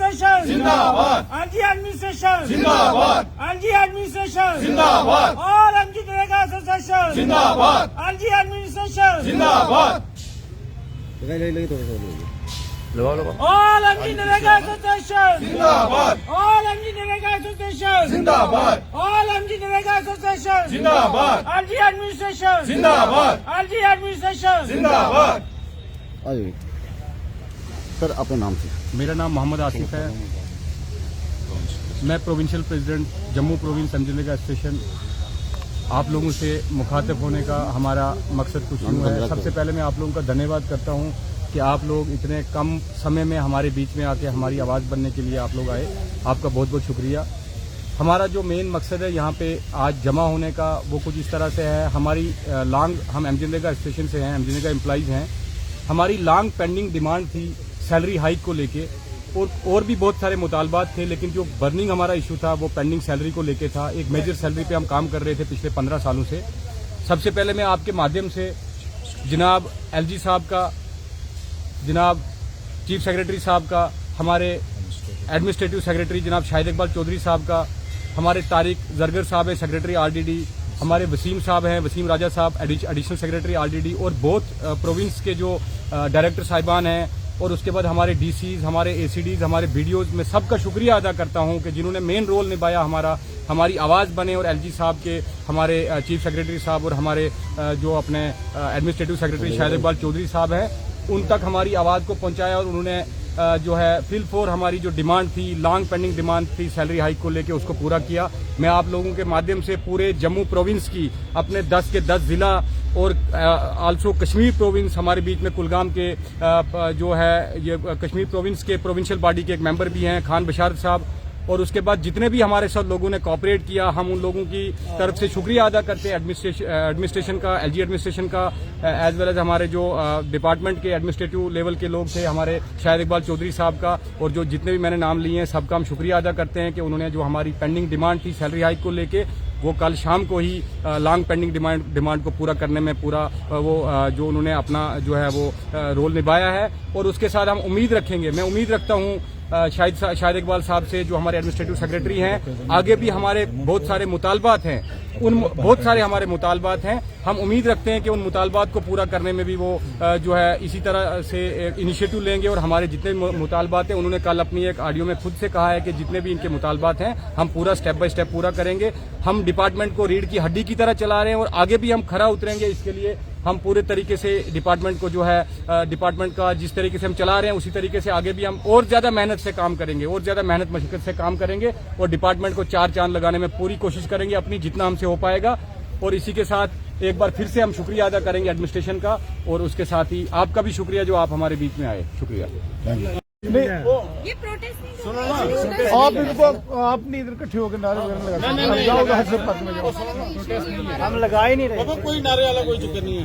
Association जिंदाबाद, LG administration जिंदाबाद, LG administration जिंदाबाद, ऑल एमजी नरेगा एसोसिएशन जिंदाबाद, एलजी एडमिनिस्ट्रेशन जिंदाबाद, ऑल एमजी नरेगा एसोसिएशन जिंदाबाद, ऑल एमजी नरेगा एसोसिएशन जिंदाबाद, ऑल एमजी नरेगा एसोसिएशन जिंदाबाद, एलजी एडमिनिस्ट्रेशन जिंदाबाद, एलजी एडमिनिस्ट्रेशन जिंदाबाद। सर अपने नाम से। मेरा नाम मोहम्मद आसिफ है। मैं provincial president Jammu province MG NREGA association. आप लोगों से मुखातिब होने का हमारा मकसद कुछ यूँ है। सबसे पहले मैं आप लोगों का धन्यवाद करता हूँ कि आप लोग इतने कम समय में हमारे बीच में आके हमारी आवाज़ बनने के लिए आप लोग आए। आपका बहुत बहुत शुक्रिया। हमारा जो मेन मकसद है यहाँ पे आज जमा होने का वो कुछ इस तरह से है। हमारी हम एमजी नरेगा स्टेशन से हैं, एमजी नरेगा एम्प्लॉइज़ हैं। हमारी लॉन्ग पेंडिंग डिमांड थी सैलरी हाइक को लेके और भी बहुत सारे मुतालबात थे, लेकिन जो बर्निंग हमारा इशू था वो पेंडिंग सैलरी को लेके था। एक मेजर सैलरी पे हम काम कर रहे थे पिछले 15 सालों से। सबसे पहले मैं आपके माध्यम से जनाब एलजी साहब का, जनाब चीफ सेक्रेटरी साहब का, हमारे एडमिनिस्ट्रेटिव सेक्रेटरी जनाब शाहिद इकबाल चौधरी साहब का, हमारे तारिक जरगर साहब है सेक्रेटरी आरडीडी, हमारे वसीम साहब हैं, वसीम राजा साहब एडिशनल सेक्रेटरी आरडीडी, और बहुत प्रोविंस के जो डायरेक्टर साहिबान हैं, और उसके बाद हमारे डीसीज, हमारे एसीडीज, हमारे बीडीओज, में सबका शुक्रिया अदा करता हूं कि जिन्होंने मेन रोल निभाया हमारी आवाज़ बने। और एलजी साहब के, हमारे चीफ सेक्रेटरी साहब और हमारे जो अपने एडमिनिस्ट्रेटिव सेक्रेटरी शाहिद इकबाल चौधरी साहब हैं, उन तक हमारी आवाज़ को पहुंचाया। और उन्होंने जो है फिल फॉर हमारी जो डिमांड थी, लॉन्ग पेंडिंग डिमांड थी सैलरी हाइक को लेके, उसको पूरा किया। मैं आप लोगों के माध्यम से पूरे जम्मू प्रोविंस की, अपने 10 के 10 जिला और आल्सो कश्मीर प्रोविंस, हमारे बीच में कुलगाम के जो है ये कश्मीर प्रोविंस के प्रोविंशियल बॉडी के एक मेंबर भी हैं खान बशारत साहब, और उसके बाद जितने भी हमारे साथ लोगों ने कोऑपरेट किया, हम उन लोगों की तरफ से शुक्रिया अदा करते हैं। एडमिनिस्ट्रेशन का, एलजी एडमिनिस्ट्रेशन का, एज वेल एज हमारे जो डिपार्टमेंट के एडमिनिस्ट्रेटिव लेवल के लोग थे, हमारे शाहिद इकबाल चौधरी साहब का, और जो जितने भी मैंने नाम लिए हैं सबका हम शुक्रिया अदा करते हैं कि उन्होंने जो हमारी पेंडिंग डिमांड थी सैलरी हाइक को लेके, वो कल शाम को ही लॉन्ग पेंडिंग डिमांड को पूरा करने में पूरा वो जो उन्होंने अपना जो है वो रोल निभाया है। और उसके साथ हम उम्मीद रखेंगे, मैं उम्मीद रखता हूँ शाहिद इकबाल साहब से, जो हमारे एडमिनिस्ट्रेटिव सेक्रेटरी हैं, आगे भी हमारे बहुत सारे मुतालबात हैं, बहुत सारे हमारे मुतालबात हैं। हम उम्मीद रखते हैं कि उन मुतालबात को पूरा करने में भी वो जो है इसी तरह से इनिशिएटिव लेंगे। और हमारे जितने मुतालबात हैं, उन्होंने कल अपनी एक ऑडियो में खुद से कहा है कि जितने भी इनके मुतालबात हैं हम पूरा स्टेप बाय स्टेप पूरा करेंगे। हम डिपार्टमेंट को रीढ़ की हड्डी की तरह चला रहे हैं और आगे भी हम खरा उतरेंगे। इसके लिए हम पूरे तरीके से डिपार्टमेंट को जो है डिपार्टमेंट का जिस तरीके से हम चला रहे हैं उसी तरीके से आगे भी हम और ज्यादा मेहनत से काम करेंगे, और ज्यादा मेहनत मशक्कत से काम करेंगे, और डिपार्टमेंट को 4 चांद लगाने में पूरी कोशिश करेंगे अपनी, जितना हमसे हो पाएगा। और इसी के साथ एक बार फिर से हम शुक्रिया अदा करेंगे एडमिनिस्ट्रेशन का, और उसके साथ ही आपका भी शुक्रिया जो आप हमारे बीच में आए। शुक्रिया। ये प्रोटेस्ट नहीं आप इनको आपने इधर इकट्ठे होकर नारे वगैरह लगा, हम लगा ही नहीं रहे। कोई नारे वाला कोई चक्कर नहीं है।